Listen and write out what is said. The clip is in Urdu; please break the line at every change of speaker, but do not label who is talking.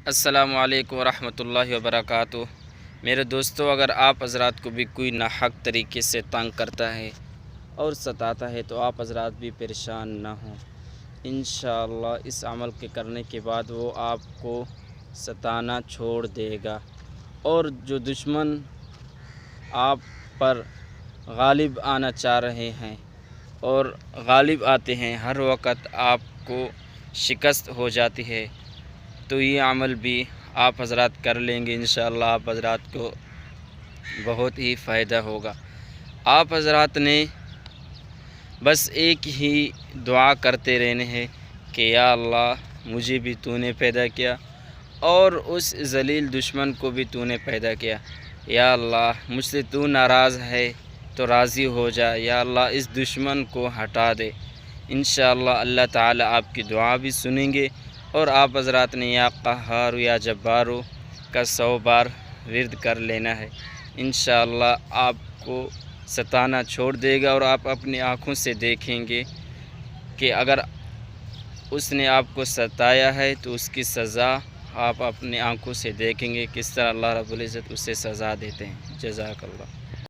السلام علیکم ورحمۃ اللہ وبرکاتہ۔ میرے دوستو، اگر آپ حضرات کو بھی کوئی ناحق طریقے سے تنگ کرتا ہے اور ستاتا ہے تو آپ حضرات بھی پریشان نہ ہوں۔ انشاءاللہ اس عمل کے کرنے کے بعد وہ آپ کو ستانا چھوڑ دے گا، اور جو دشمن آپ پر غالب آنا چاہ رہے ہیں اور غالب آتے ہیں، ہر وقت آپ کو شکست ہو جاتی ہے، تو یہ عمل بھی آپ حضرات کر لیں گے۔ انشاءاللہ آپ حضرات کو بہت ہی فائدہ ہوگا۔ آپ حضرات نے بس ایک ہی دعا کرتے رہنے ہیں کہ یا اللہ مجھے بھی تو نے پیدا کیا اور اس ذلیل دشمن کو بھی تو نے پیدا کیا۔ یا اللہ مجھ سے تو ناراض ہے تو راضی ہو جا، یا اللہ اس دشمن کو ہٹا دے۔ انشاءاللہ اللہ تعالیٰ آپ کی دعا بھی سنیں گے، اور آپ حضرات نے یا قہار یا جبارو کا 100 بار ورد کر لینا ہے۔ انشاءاللہ آپ کو ستانا چھوڑ دے گا، اور آپ اپنی آنکھوں سے دیکھیں گے کہ اگر اس نے آپ کو ستایا ہے تو اس کی سزا آپ اپنی آنکھوں سے دیکھیں گے، کس طرح اللہ رب العزت اسے سزا دیتے ہیں۔ جزاک اللہ۔